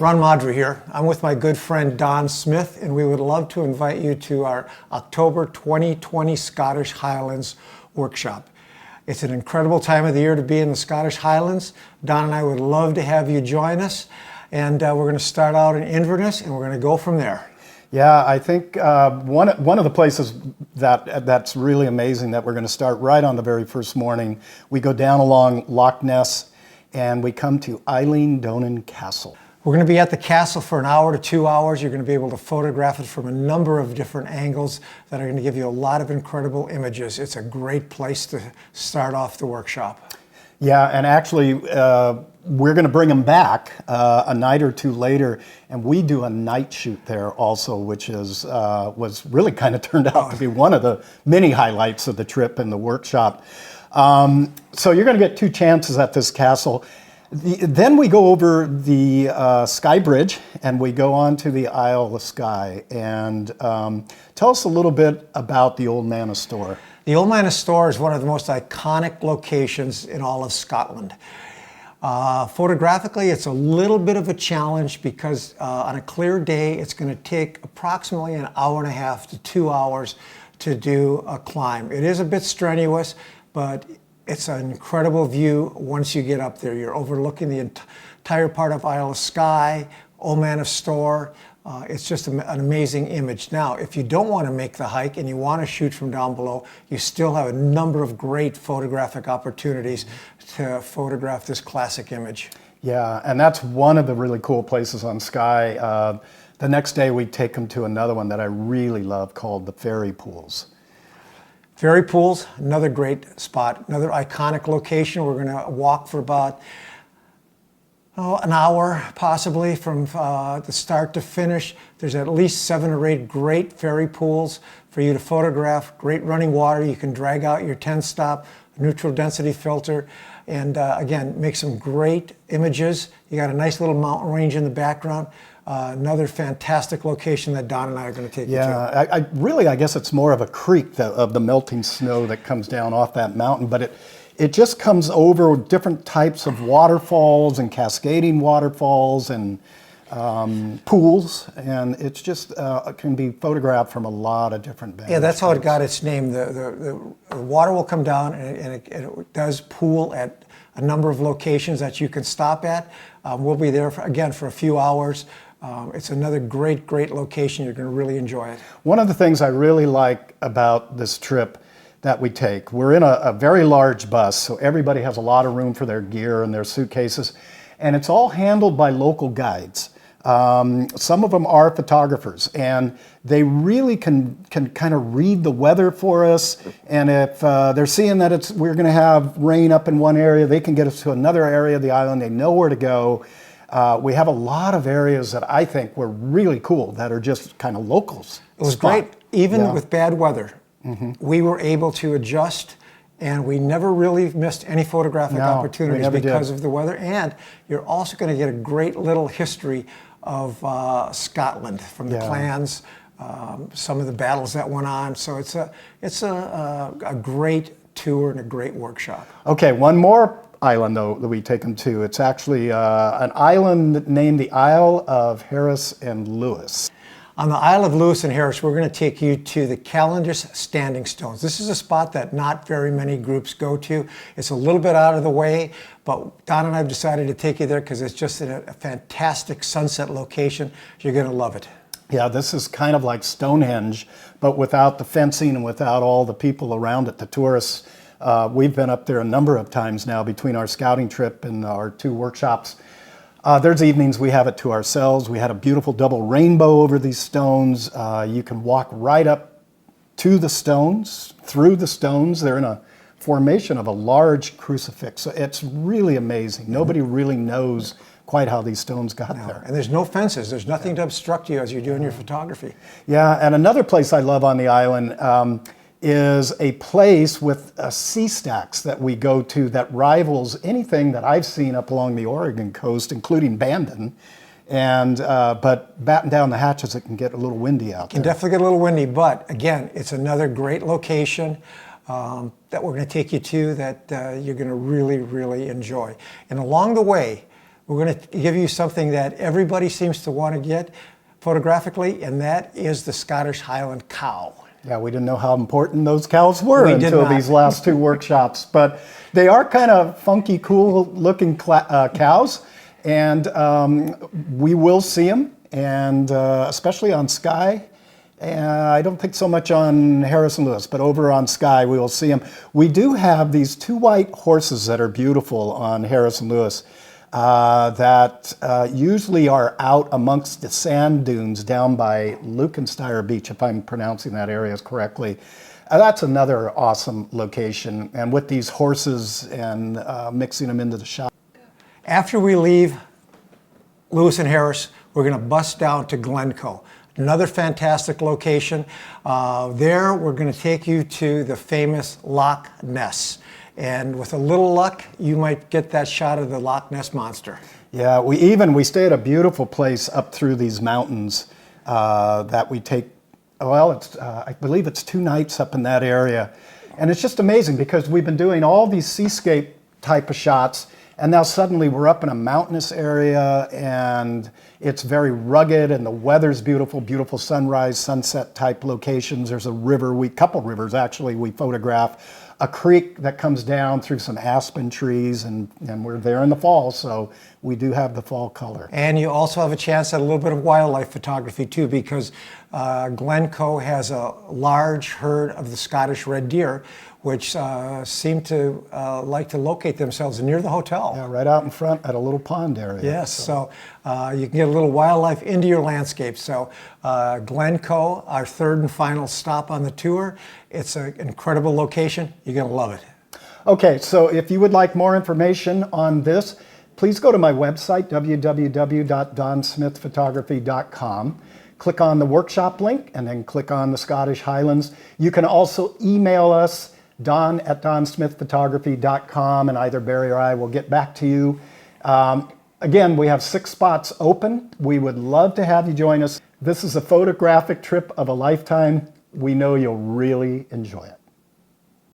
Ron Madry here. I'm with my good friend Don Smith, and we would love to invite you to our October 2020 Scottish Highlands workshop. It's an incredible time of the year to be in the Scottish Highlands. Don and I would love to have you join us, and we're going to start out in Inverness, and we're going to go from there. Yeah, I think one of the places that's really amazing that we're going to start right on the very first morning, we go down along Loch Ness, and we come to Eilean Castle. We're going to be at the castle for an hour to 2 hours. You're going to be able to photograph it from a number of different angles that are going to give you a lot of incredible images. It's a great place to start off the workshop. Yeah, and actually we're going to bring them back a night or two later, and we do a night shoot there also, which is was really kind of turned out to be one of the many highlights of the trip and the workshop. So you're going to get two chances at this castle. Then we go over the Skye Bridge, and we go on to the Isle of Skye. And tell us a little bit about the Old Manor Store. The Old Manor Store is one of the most iconic locations in all of Scotland. Photographically, it's a little bit of a challenge because on a clear day, it's going to take approximately an hour and a half to 2 hours to do a climb. It is a bit strenuous, but it's an incredible view once you get up there. You're overlooking the entire part of Isle of Skye, Old Manor Store. It's just an amazing image. Now, if you don't want to make the hike and you want to shoot from down below, you still have a number of great photographic opportunities to photograph this classic image. Yeah, and that's one of the really cool places on Skye. The next day we take them to another one that I really love called the Fairy Pools. Fairy Pools, another great spot, another iconic location. We're going to walk for about an hour, possibly, from the start to finish. There's at least 7 or 8 great fairy pools for you to photograph. Great running water. You can drag out your 10-stop neutral density filter, and again, make some great images. You got a nice little mountain range in the background. Another fantastic location that Don and I are going to take you to. Yeah, I guess it's more of a creek of the melting snow that comes down off that mountain, but it just comes over different types of waterfalls and cascading waterfalls and pools, and it's just can be photographed from a lot of different vantage Yeah, that's how points. it got its name. The water will come down, and it does pool at a number of locations that you can stop at. We'll be there, again, for a few hours. It's another great location. You're going to really enjoy it. One of the things I really like about this trip that we take, we're in a very large bus, so everybody has a lot of room for their gear and their suitcases, and it's all handled by local guides. Some of them are photographers, and they really can kind of read the weather for us, and if they're seeing that we're going to have rain up in one area, they can get us to another area of the island. They know where to go. We have a lot of areas that I think were really cool that are just kind of locals. It was great, even with bad weather. We were able to adjust, and we never really missed any photographic opportunities because of the weather. And you're also going to get a great little history of Scotland from the clans, some of the battles that went on. So it's a great tour and a great workshop. Okay, one more island though that we take them to. It's actually an island named the Isle of Harris and Lewis. On the Isle of Lewis and Harris, we're going to take you to the Calendar's Standing Stones. This is a spot that not very many groups go to. It's a little bit out of the way, but Don and I have decided to take you there because it's just a fantastic sunset location. You're going to love it. Yeah, this is kind of like Stonehenge, but without the fencing and without all the people around it, the tourists. We've been up there a number of times now between our scouting trip and our 2 workshops. There's evenings we have it to ourselves. We had a beautiful double rainbow over these stones. You can walk right up to the stones, through the stones. They're in a formation of a large crucifix. So it's really amazing. Nobody really knows quite how these stones got there. And there's no fences. There's nothing to obstruct you as you're doing your photography. Yeah, and another place I love on the island is a place with sea stacks that we go to that rivals anything that I've seen up along the Oregon coast, including Bandon. And but batten down the hatches, it can get a little windy out there. It can definitely get a little windy, but again, it's another great location that we're going to take you to that you're going to really enjoy. And along the way, we're going to give you something that everybody seems to want to get photographically, and that is the Scottish Highland Cow. Yeah, we didn't know how important those cows were We did until not. these last two workshops, but they are kind of funky, cool looking cows, and we will see them, and especially on Skye. I don't think so much on Harris and Lewis, but over on Skye we will see them. We do have these two white horses that are beautiful on Harris and Lewis that usually are out amongst the sand dunes down by Lukensteyer Beach, if I'm pronouncing that area correctly. That's another awesome location, and with these horses and mixing them into the shot. After we leave Lewis and Harris, we're going to bust down to Glencoe. Another fantastic location. There, we're going to take you to the famous Loch Ness. And with a little luck, you might get that shot of the Loch Ness Monster. Yeah, we stay at a beautiful place up through these mountains that we take, well, I believe it's 2 nights up in that area. And it's just amazing because we've been doing all these seascape type of shots, and now suddenly we're up in a mountainous area and it's very rugged and the weather's beautiful, beautiful sunrise, sunset type locations. There's a river, couple rivers actually, we photograph. A creek that comes down through some aspen trees, and we're there in the fall, so we do have the fall color. And you also have a chance at a little bit of wildlife photography too, because Glencoe has a large herd of the Scottish red deer, which seem to like to locate themselves near the hotel. Yeah, right out in front at a little pond area. Yes, so you can get a little wildlife into your landscape. So Glencoe, our third and final stop on the tour. It's an incredible location. You're going to love it. Okay, so if you would like more information on this, please go to my website, www.donsmithphotography.com. Click on the workshop link and then click on the Scottish Highlands. You can also email us, don@donsmithphotography.com, and either Barry or I will get back to you. Again, we have 6 spots open. We would love to have you join us. This is a photographic trip of a lifetime. We know you'll really enjoy it.